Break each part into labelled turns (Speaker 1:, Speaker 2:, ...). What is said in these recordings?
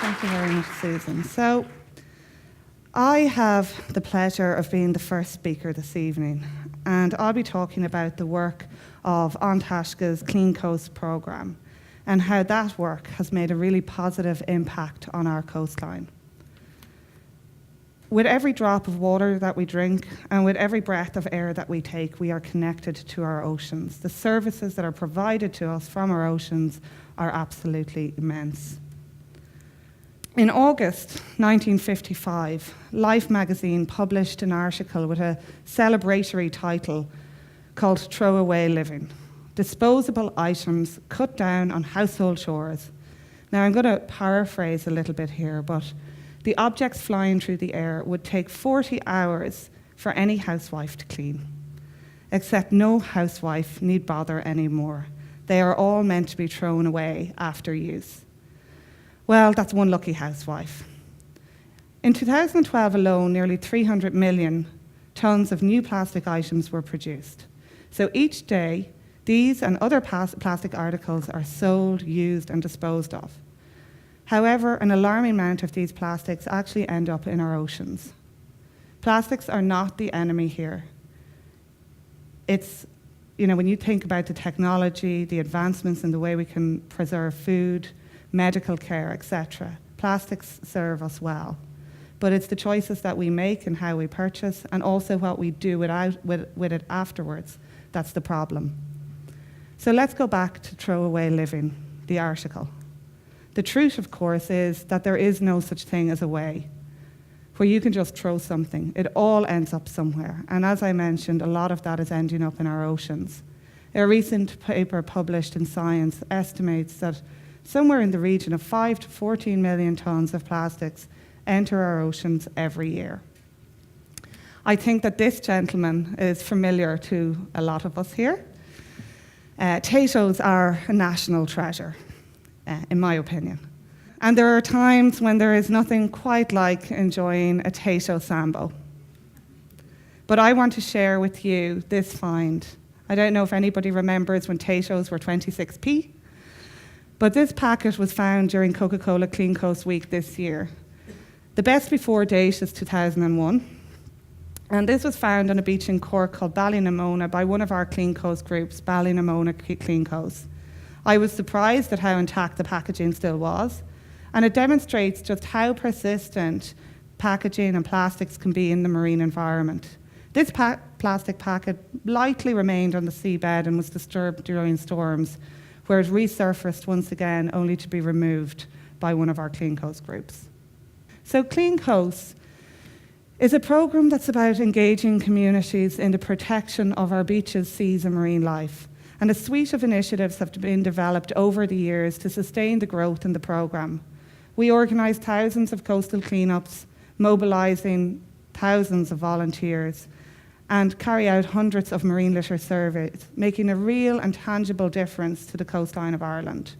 Speaker 1: Thank you very much, Susan. So, I have the pleasure of being the first speaker this evening, and I'll be talking about the work of Taisce's Clean Coast programme and how that work has made a really positive impact on our coastline. With every drop of water that we drink and with every breath of air that we take, we are connected to our oceans. The services that are provided to us from our oceans are absolutely immense. In August 1955, Life magazine published an article with a celebratory title called Throwaway Living: Disposable Items Cut Down on Household Chores. Now, I'm going to paraphrase a little bit here, but the objects flying through the air would take 40 hours for any housewife to clean, except no housewife need bother anymore. They are all meant to be thrown away after use. Well, that's one lucky housewife. In 2012 alone, nearly 300 million tonnes of new plastic items were produced. So each day, these and other plastic articles are sold, used, and disposed of. However, an alarming amount of these plastics actually end up in our oceans. Plastics are not the enemy here. It's, when you think about the technology, the advancements in the way we can preserve food, medical care, etc., plastics serve us well. But it's the choices that we make and how we purchase, and also what we do with it afterwards, that's the problem. So let's go back to Throwaway Living, the article. The truth, of course, is that there is no such thing as a way where you can just throw something. It all ends up somewhere. And as I mentioned, a lot of that is ending up in our oceans. A recent paper published in Science estimates that somewhere in the region of 5 to 14 million tonnes of plastics enter our oceans every year. I think that this gentleman is familiar to a lot of us here. Taisces are a national treasure, in my opinion. And there are times when there is nothing quite like enjoying a Taisce Sambo. But I want to share with you this find. I don't know if anybody remembers when Taisces were 26p, but this packet was found during Coca-Cola Clean Coast Week this year. The best before date is 2001. And this was found on a beach in Cork called Ballynamona by one of our Clean Coast groups, Ballynamona Clean Coast. I was surprised at how intact the packaging still was, and it demonstrates just how persistent packaging and plastics can be in the marine environment. This plastic packet likely remained on the seabed and was disturbed during storms, where it resurfaced once again, only to be removed by one of our Clean Coast groups. So Clean Coast is a programme that's about engaging communities in the protection of our beaches, seas and marine life. And a suite of initiatives have been developed over the years to sustain the growth in the programme. We organise thousands of coastal cleanups, mobilising thousands of volunteers, and carry out hundreds of marine litter surveys, making a real and tangible difference to the coastline of Ireland.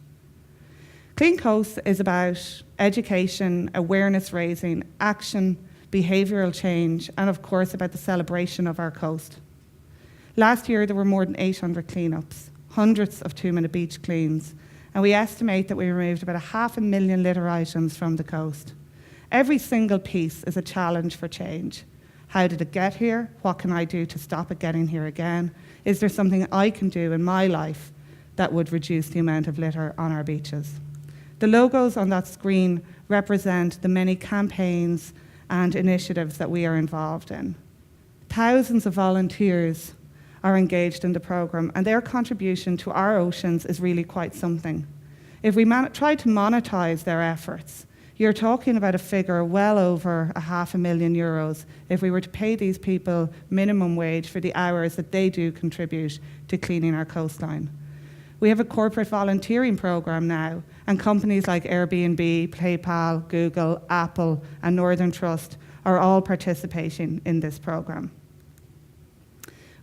Speaker 1: Clean Coast is about education, awareness raising, action, behavioural change, and of course about the celebration of our coast. Last year there were more than 800 cleanups, hundreds of 2-minute beach cleans, and we estimate that we removed about 500,000 litter items from the coast. Every single piece is a challenge for change. How did it get here? What can I do to stop it getting here again? Is there something I can do in my life that would reduce the amount of litter on our beaches? The logos on that screen represent the many campaigns and initiatives that we are involved in. Thousands of volunteers are engaged in the programme, and their contribution to our oceans is really quite something. If we try to monetise their efforts, you're talking about a figure well over €500,000 if we were to pay these people minimum wage for the hours that they do contribute to cleaning our coastline. We have a corporate volunteering programme now, and companies like Airbnb, PayPal, Google, Apple, and Northern Trust are all participating in this programme.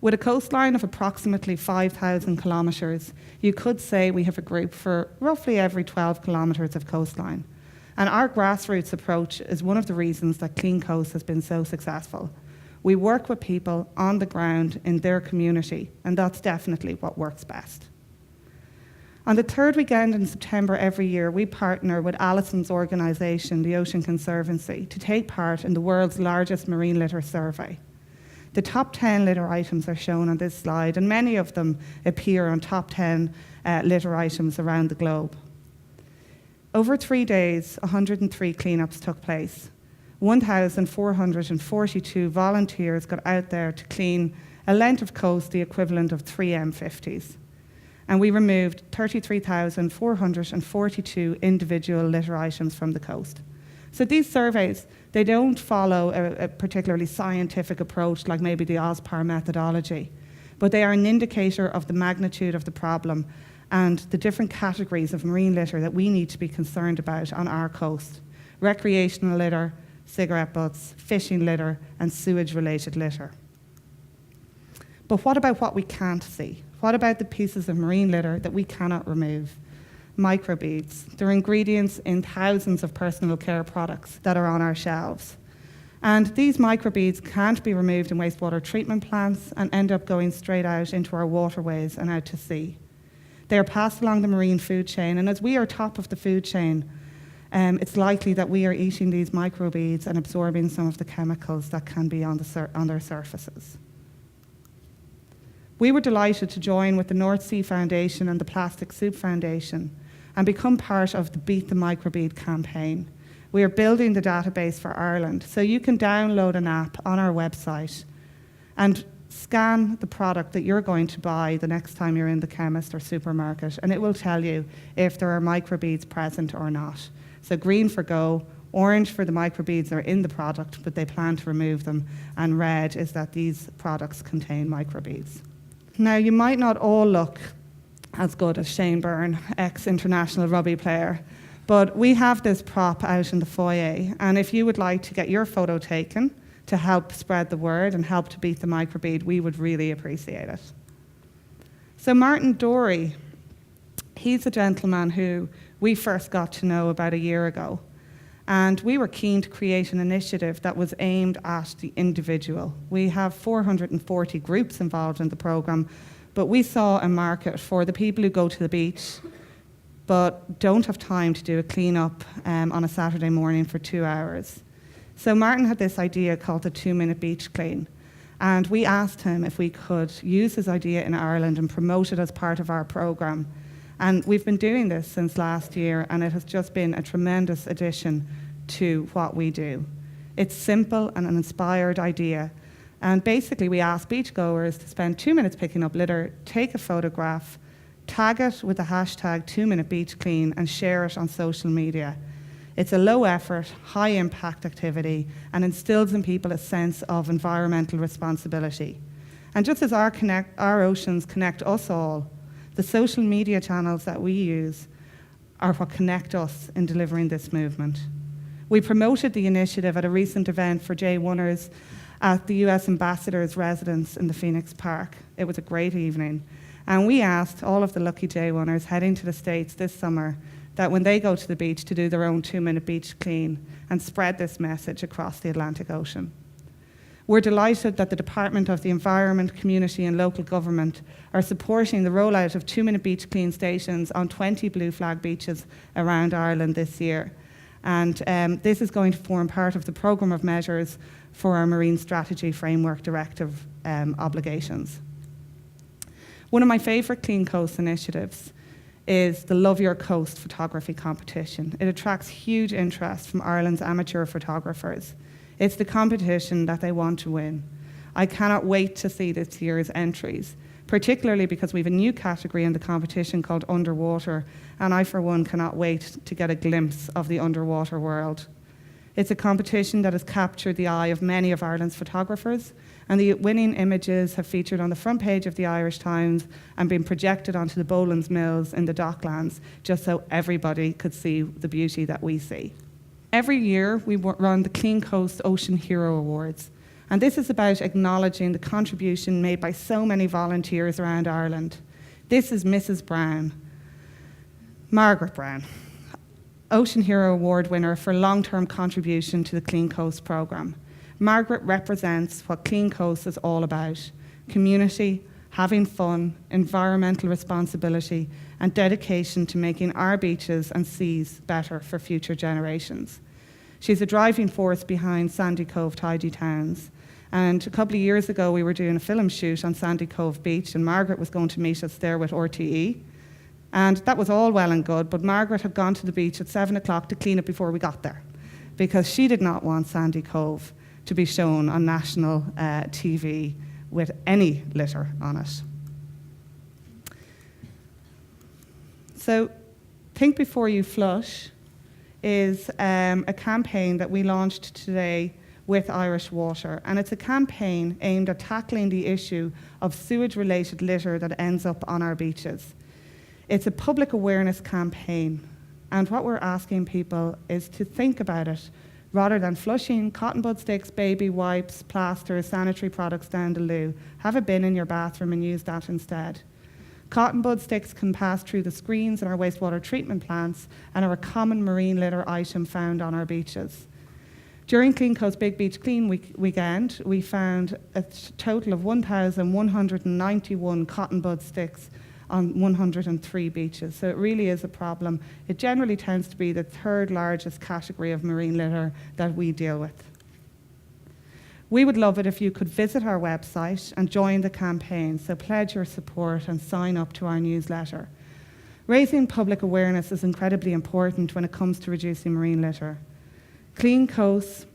Speaker 1: With a coastline of approximately 5,000 kilometres, you could say we have a group for roughly every 12 kilometres of coastline. And our grassroots approach is one of the reasons that Clean Coast has been so successful. We work with people on the ground in their community, and that's definitely what works best. On the third weekend in September every year, we partner with Alison's organisation, the Ocean Conservancy, to take part in the world's largest marine litter survey. The top 10 litter items are shown on this slide, and many of them appear on top 10 litter items around the globe. Over 3 days, 103 cleanups took place. 1,442 volunteers got out there to clean a length of coast the equivalent of 3 M50s. And we removed 33,442 individual litter items from the coast. So these surveys, they don't follow a particularly scientific approach like maybe the OSPAR methodology, but they are an indicator of the magnitude of the problem and the different categories of marine litter that we need to be concerned about on our coast: recreational litter, cigarette butts, fishing litter, and sewage-related litter. But what about what we can't see? What about the pieces of marine litter that we cannot remove? Microbeads. They're ingredients in thousands of personal care products that are on our shelves. And these microbeads can't be removed in wastewater treatment plants and end up going straight out into our waterways and out to sea. They are passed along the marine food chain, and as we are top of the food chain, it's likely that we are eating these microbeads and absorbing some of the chemicals that can be on their surfaces. We were delighted to join with the North Sea Foundation and the Plastic Soup Foundation and become part of the Beat the Microbead campaign. We are building the database for Ireland, so you can download an app on our website and scan the product that you're going to buy the next time you're in the chemist or supermarket, and it will tell you if there are microbeads present or not. So green for go, orange for the microbeads are in the product, but they plan to remove them, and red is that these products contain microbeads. Now, you might not all look as good as Shane Byrne, ex-international rugby player, but we have this prop out in the foyer, and if you would like to get your photo taken to help spread the word and help to beat the microbead, we would really appreciate it. So Martin Dorey, he's a gentleman who we first got to know about a year ago, and we were keen to create an initiative that was aimed at the individual. We have 440 groups involved in the programme, but we saw a market for the people who go to the beach but don't have time to do a clean-up on a Saturday morning for 2 hours. So Martin had this idea called the 2-minute beach clean, and we asked him if we could use his idea in Ireland and promote it as part of our programme. And we've been doing this since last year, and it has just been a tremendous addition to what we do. It's simple and an inspired idea. And basically, we ask beachgoers to spend 2 minutes picking up litter, take a photograph, tag it with the hashtag 2MinuteBeachClean, and share it on social media. It's a low-effort, high-impact activity and instills in people a sense of environmental responsibility. And just as our oceans connect us all, the social media channels that we use are what connect us in delivering this movement. We promoted the initiative at a recent event for J1ers at the US Ambassador's residence in the Phoenix Park. It was a great evening. And we asked all of the lucky J1ers heading to the States this summer that when they go to the beach to do their own 2-minute beach clean and spread this message across the Atlantic Ocean. We're delighted that the Department of the Environment, Community and Local Government are supporting the rollout of 2-minute beach clean stations on 20 blue flag beaches around Ireland this year. And this is going to form part of the programme of measures for our Marine Strategy Framework Directive obligations. One of my favourite Clean Coast initiatives is the Love Your Coast photography competition. It attracts huge interest from Ireland's amateur photographers. It's the competition that they want to win. I cannot wait to see this year's entries, particularly because we have a new category in the competition called Underwater, and I, for one, cannot wait to get a glimpse of the underwater world. It's a competition that has captured the eye of many of Ireland's photographers, and the winning images have featured on the front page of the Irish Times and been projected onto the Boland's Mills in the Docklands, just so everybody could see the beauty that we see. Every year, we run the Clean Coast Ocean Hero Awards, and this is about acknowledging the contribution made by so many volunteers around Ireland. This is Mrs. Brown, Margaret Brown, Ocean Hero Award winner for long-term contribution to the Clean Coast programme. Margaret represents what Clean Coast is all about: community, having fun, environmental responsibility, and dedication to making our beaches and seas better for future generations. She's a driving force behind Sandy Cove Tidy Towns. And a couple of years ago, we were doing a film shoot on Sandy Cove Beach, and Margaret was going to meet us there with RTE. And that was all well and good, but Margaret had gone to the beach at 7 o'clock to clean it before we got there, because she did not want Sandy Cove to be shown on national TV with any litter on it. So, Think Before You Flush is a campaign that we launched today with Irish Water, and it's a campaign aimed at tackling the issue of sewage-related litter that ends up on our beaches. It's a public awareness campaign, and what we're asking people is to think about it rather than flushing cotton bud sticks, baby wipes, plasters, sanitary products down the loo. Have a bin in your bathroom and use that instead. Cotton bud sticks can pass through the screens in our wastewater treatment plants and are a common marine litter item found on our beaches. During Clean Coast Big Beach Clean Weekend, we found a total of 1,191 cotton bud sticks on 103 beaches. So it really is a problem. It generally tends to be the third largest category of marine litter that we deal with. We would love it if you could visit our website and join the campaign, so pledge your support and sign up to our newsletter. Raising public awareness is incredibly important when it comes to reducing marine litter. Clean Coast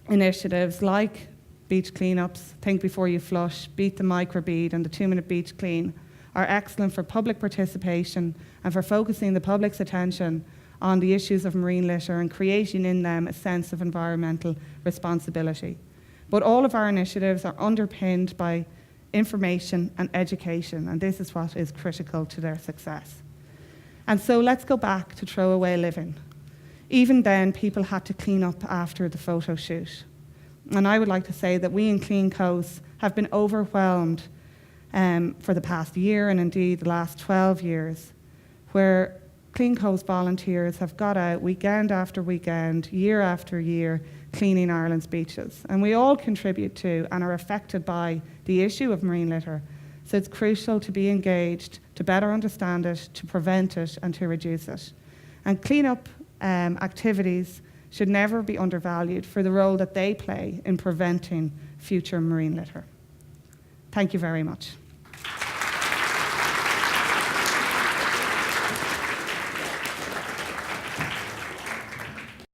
Speaker 1: initiatives like beach cleanups, Think Before You Flush, Beat the Microbead and the 2-Minute Beach Clean are excellent for public participation and for focusing the public's attention on the issues of marine litter and creating in them a sense of environmental responsibility. But all of our initiatives are underpinned by information and education, and this is what is critical to their success. And so let's go back to throwaway living. Even then, people had to clean up after the photo shoot. And I would like to say that we in Clean Coast have been overwhelmed for the past year and indeed the last 12 years, where Clean Coast volunteers have got out weekend after weekend, year after year, cleaning Ireland's beaches. And we all contribute to and are affected by the issue of marine litter. So it's crucial to be engaged, to better understand it, to prevent it and to reduce it. And cleanup activities should never be undervalued for the role that they play in preventing future marine litter. Thank you very much.